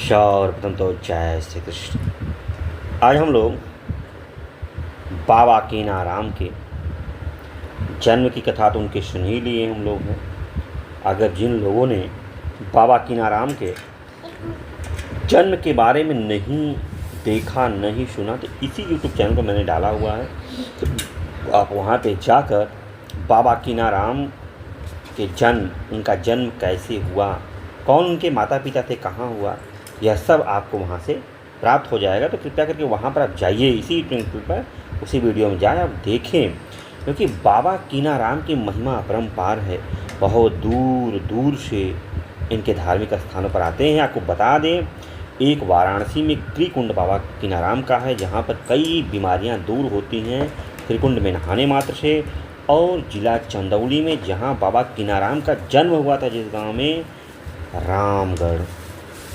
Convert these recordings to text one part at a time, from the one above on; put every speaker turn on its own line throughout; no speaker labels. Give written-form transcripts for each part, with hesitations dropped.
सर्वप्रथम तो जय श्री कृष्ण। आज हम लोग बाबा कीनाराम के जन्म की कथा तो उनके सुन ही लिए हम लोग हैं। अगर जिन लोगों ने बाबा कीनाराम के जन्म के बारे में नहीं देखा, नहीं सुना, तो इसी यूट्यूब चैनल को मैंने डाला हुआ है। तो आप वहाँ पे जाकर बाबा कीनाराम के उनका जन्म कैसे हुआ, कौन उनके माता पिता थे, कहाँ हुआ, यह सब आपको वहाँ से प्राप्त हो जाएगा। तो कृपया करके वहाँ पर आप जाइए, इसी यूट्यूब पर उसी वीडियो में जाए, आप देखें, क्योंकि बाबा कीनाराम की महिमा अपरंपार है। बहुत दूर दूर से इनके धार्मिक स्थानों पर आते हैं। आपको बता दें, एक वाराणसी में त्रिकुंड बाबा कीनाराम का है, जहाँ पर कई बीमारियाँ दूर होती हैं त्रिकुंड में नहाने मात्र से। और जिला चंदौली में, जहाँ बाबा कीनाराम का जन्म हुआ था, जिस गांव में, रामगढ़,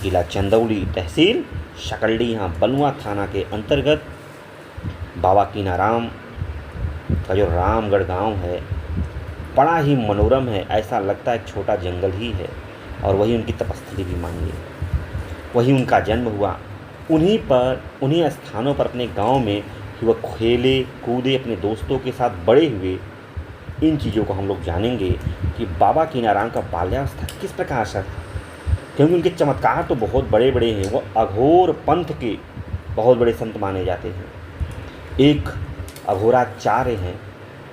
जिला चंदौली, तहसील शकलडी, यहाँ बलुआ थाना के अंतर्गत बाबा कीनाराम का जो रामगढ़ गांव है, बड़ा ही मनोरम है। ऐसा लगता है एक छोटा जंगल ही है, और वही उनकी तपस्थली भी मानिए, वही उनका जन्म हुआ। उन्हीं स्थानों पर अपने गांव में कि वह खेले कूदे, अपने दोस्तों के साथ बड़े हुए। इन चीज़ों को हम लोग जानेंगे कि बाबा कीनाराम का बाल्यावस्था किस प्रकार से, क्योंकि उनके चमत्कार तो बहुत बड़े बड़े हैं। वो अघोर पंथ के बहुत बड़े संत माने जाते हैं। एक अघोराचार्य हैं,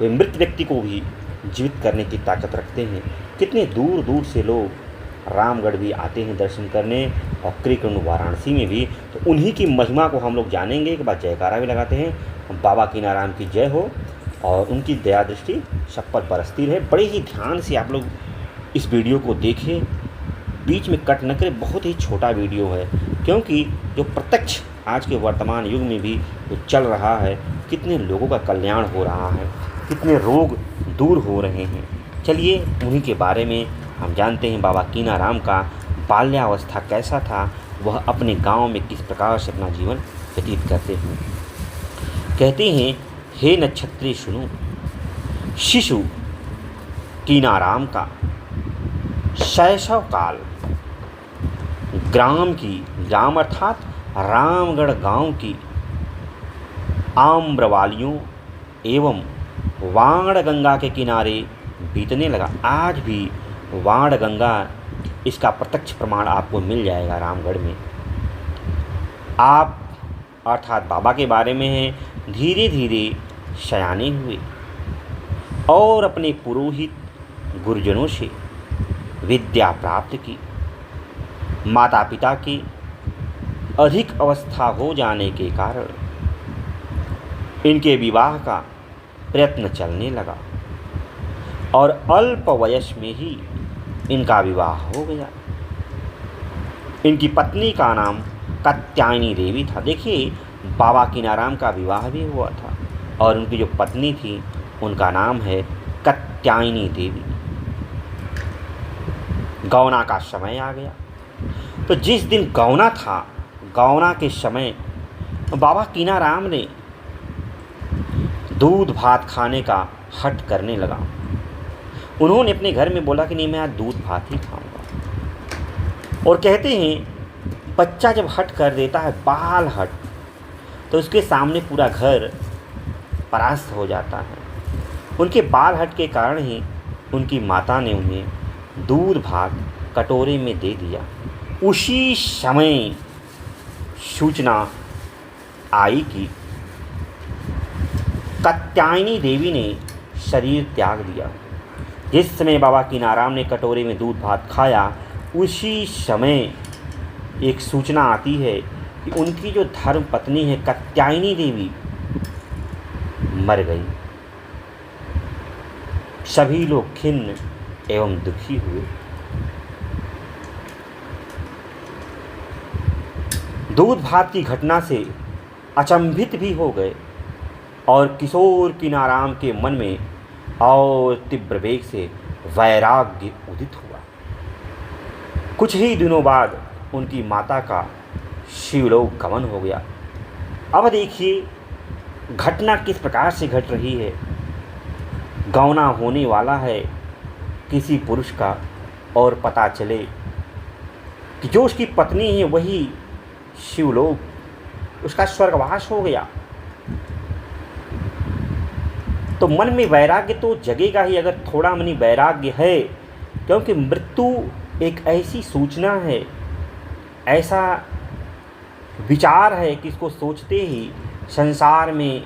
वे मृत व्यक्ति को भी जीवित करने की ताकत रखते हैं। कितने दूर दूर से लोग रामगढ़ भी आते हैं दर्शन करने, और त्रिकुंड वाराणसी में भी। तो उन्हीं की महिमा को हम लोग जानेंगे। एक बार जयकारा भी लगाते हैं, बाबा कीनाराम की जय हो, और उनकी दया दृष्टि सब पर बरसती रहे। बड़े ही ध्यान से आप लोग इस वीडियो को देखें, बीच में कट न करें। बहुत ही छोटा वीडियो है, क्योंकि जो प्रत्यक्ष आज के वर्तमान युग में भी जो चल रहा है, कितने लोगों का कल्याण हो रहा है, कितने रोग दूर हो रहे हैं। चलिए उन्हीं के बारे में हम जानते हैं। बाबा कीनाराम का बाल्यावस्था कैसा था, वह अपने गांव में किस प्रकार से अपना जीवन व्यतीत करते हैं। कहते हैं, हे नक्षत्री सुनो, शिशु कीनाराम का शैशव काल ग्राम अर्थात रामगढ़ गांव की आम्रवालियों एवं वाण गंगा के किनारे बीतने लगा। आज भी वाण गंगा, इसका प्रत्यक्ष प्रमाण आपको मिल जाएगा रामगढ़ में। आप अर्थात बाबा के बारे में है, धीरे धीरे शयाने हुए और अपने पुरोहित गुरुजनों से विद्या प्राप्त की। माता पिता की अधिक अवस्था हो जाने के कारण इनके विवाह का प्रयत्न चलने लगा, और अल्प वयस में ही इनका विवाह हो गया। इनकी पत्नी का नाम कात्यायनी देवी था। देखिए, बाबा कीनाराम का विवाह भी हुआ था, और उनकी जो पत्नी थी उनका नाम है कात्यायनी देवी। गौना का समय आ गया। तो जिस दिन गौना था, गौना के समय बाबा कीनाराम ने दूध भात खाने का हट करने लगा। उन्होंने अपने घर में बोला कि नहीं, मैं आज दूध भात ही खाऊंगा। और कहते हैं, बच्चा जब हट कर देता है, बाल हट, तो उसके सामने पूरा घर परास्त हो जाता है। उनके बाल हट के कारण ही उनकी माता ने उन्हें दूध भात कटोरे में दे दिया। उसी समय सूचना आई कि कात्यायनी देवी ने शरीर त्याग दिया। जिस समय बाबा कीनाराम ने कटोरे में दूध भात खाया, उसी समय एक सूचना आती है कि उनकी जो धर्म पत्नी है कात्यायनी देवी मर गई। सभी लोग खिन्न एवं दुखी हुए। दूध भात की घटना से अचंभित भी हो गए, और किशोर कीनाराम के मन में और तीव्र वेग से वैराग्य उदित हुआ। कुछ ही दिनों बाद उनकी माता का शिवलोक गमन हो गया। अब देखिए घटना किस प्रकार से घट रही है। गौना होने वाला है किसी पुरुष का, और पता चले कि जो उसकी पत्नी है वही शिवलोक, उसका स्वर्गवास हो गया। तो मन में वैराग्य तो जगेगा ही अगर थोड़ा मनी वैराग्य है, क्योंकि मृत्यु एक ऐसी सूचना है, ऐसा विचार है कि इसको सोचते ही संसार में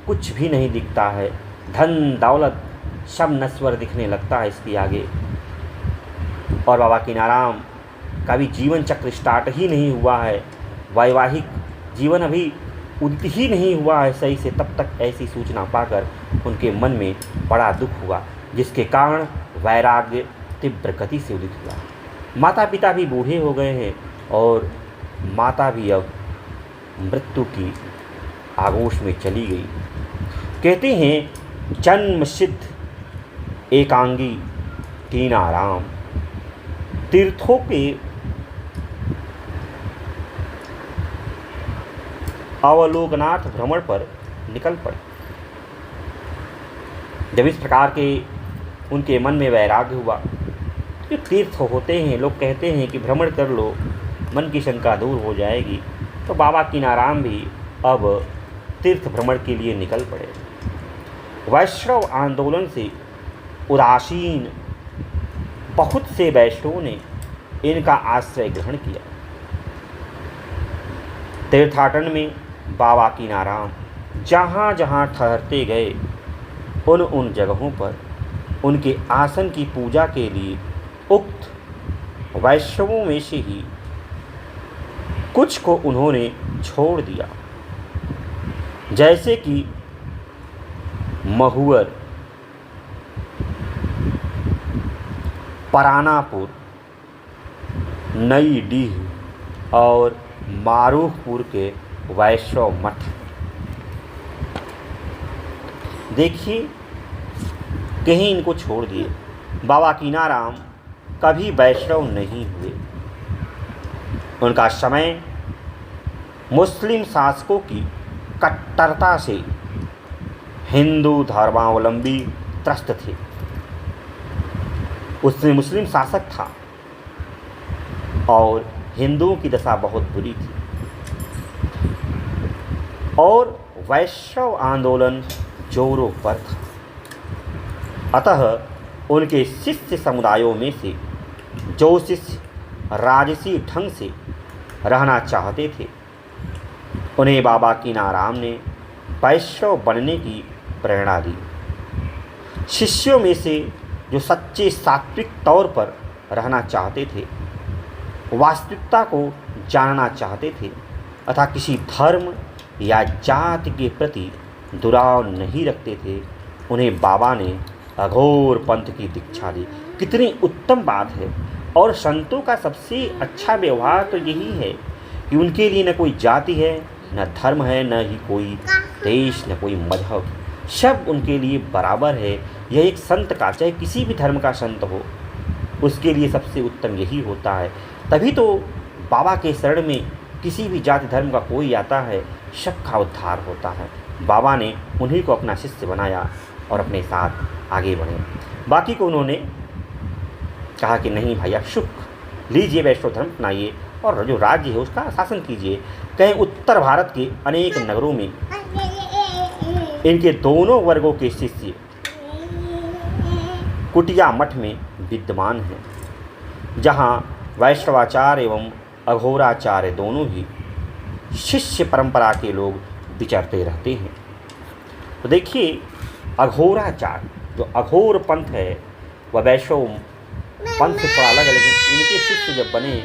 कुछ भी नहीं दिखता है, धन दौलत सब नश्वर दिखने लगता है इसके आगे। और बाबा कीनाराम का भी जीवन चक्र स्टार्ट ही नहीं हुआ है, वैवाहिक जीवन अभी उदित ही नहीं हुआ है सही से, तब तक ऐसी सूचना पाकर उनके मन में बड़ा दुख हुआ, जिसके कारण वैराग्य तीव्र गति से उदित हुआ। माता पिता भी बूढ़े हो गए हैं और माता भी अब मृत्यु की आगोश में चली गई। कहते हैं जन्म सिद्ध एकांगी कीनाराम तीर्थों के अवलोकनार्थ भ्रमण पर निकल पड़े। जब इस प्रकार के उनके मन में वैराग्य हुआ, जो तीर्थ होते हैं, लोग कहते हैं कि भ्रमण कर लो मन की शंका दूर हो जाएगी, तो बाबा कीनाराम भी अब तीर्थ भ्रमण के लिए निकल पड़े। वैष्णव आंदोलन से उदासीन बहुत से वैष्णवों ने इनका आश्रय ग्रहण किया। तीर्थाटन में बाबा कीनाराम जहाँ जहाँ ठहरते गए, उन जगहों पर उनके आसन की पूजा के लिए उक्त वैष्णवों में से ही कुछ को उन्होंने छोड़ दिया, जैसे कि महुअर, परानापुर, नई डीह और मारूखपुर के वैष्णव मठ। देखिए कहीं इनको छोड़ दिए। बाबा कीनाराम कभी वैष्णव नहीं हुए। उनका समय मुस्लिम शासकों की कट्टरता से हिंदू धर्मावलंबी त्रस्त थे। उसमें मुस्लिम शासक था और हिंदुओं की दशा बहुत बुरी थी, और वैष्णव आंदोलन जोरों पर था। अतः उनके शिष्य समुदायों में से जो शिष्य राजसी ढंग से रहना चाहते थे, उन्हें बाबा कीनाराम ने वैष्णव बनने की प्रेरणा दी। शिष्यों में से जो सच्चे सात्विक तौर पर रहना चाहते थे, वास्तविकता को जानना चाहते थे तथा किसी धर्म या जाति के प्रति दुराव नहीं रखते थे, उन्हें बाबा ने अघोर पंथ की दीक्षा दी। कितनी उत्तम बात है। और संतों का सबसे अच्छा व्यवहार तो यही है कि उनके लिए न कोई जाति है, न धर्म है, न ही कोई देश, न कोई मजहब, सब उनके लिए बराबर है। यह एक संत का, चाहे किसी भी धर्म का संत हो, उसके लिए सबसे उत्तम यही होता है। तभी तो बाबा के शरण में किसी भी जाति धर्म का कोई आता है, सबका उद्धार होता है। बाबा ने उन्हीं को अपना शिष्य बनाया और अपने साथ आगे बढ़े। बाकी को उन्होंने कहा कि नहीं भाई, आप सुख लीजिए, वैष्णव धर्म अपनाइए और जो राज्य है उसका शासन कीजिए। कहीं उत्तर भारत के अनेक नगरों में इनके दोनों वर्गों के शिष्य कुटिया मठ में विद्यमान हैं, जहाँ वैष्णवाचार्य एवं अघोराचार्य दोनों ही शिष्य परंपरा के लोग विचरते रहते हैं। तो देखिए, अघोराचार्य जो अघोर पंथ है वह वैष्णव पंथ से थोड़ा अलग है, लेकिन इनके शिष्य जब बने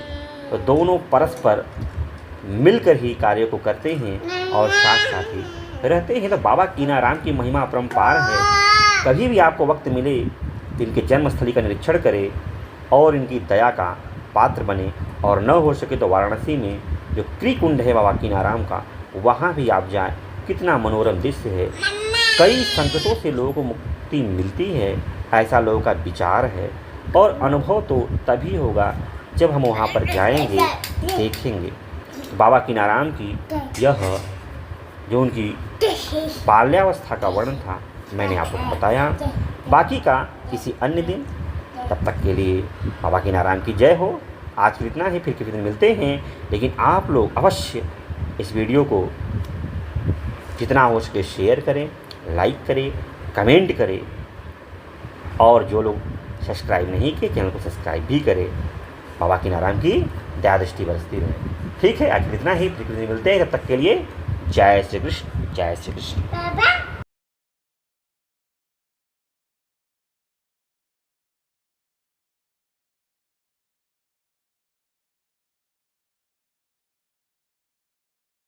तो दोनों परस्पर मिलकर ही कार्य को करते हैं और साथ साथ ही रहते हैं। तो बाबा कीनाराम की महिमा अपरंपार है। कभी भी आपको वक्त मिले तो इनके जन्मस्थली का निरीक्षण करें और इनकी दया का पात्र बने, और न हो सके तो वाराणसी में जो त्रिकुंड है बाबा कीनाराम का, वहाँ भी आप जाएं। कितना मनोरम दृश्य है। कई संकटों से लोगों को मुक्ति मिलती है, ऐसा लोगों का विचार है। और अनुभव तो तभी होगा जब हम वहाँ पर जाएंगे, देखेंगे। तो बाबा कीनाराम की यह जो उनकी बाल्यावस्था का वर्णन था, मैंने आपको बताया। बाकी का किसी अन्य दिन। तब तक के लिए बाबा कीनाराम की जय हो। आज के लिए इतना ही, फिर किसी दिन मिलते हैं। लेकिन आप लोग अवश्य इस वीडियो को जितना हो सके शेयर करें, लाइक करें, कमेंट करें, और जो लोग सब्सक्राइब नहीं किए चैनल को सब्सक्राइब भी करें। बाबा कीनाराम की दया दृष्टि बरसती रहे। ठीक है, आज इतना ही, फिर किसी दिन मिलते हैं। तब तक के लिए जय श्री कृष्ण, जय श्री कृष्ण।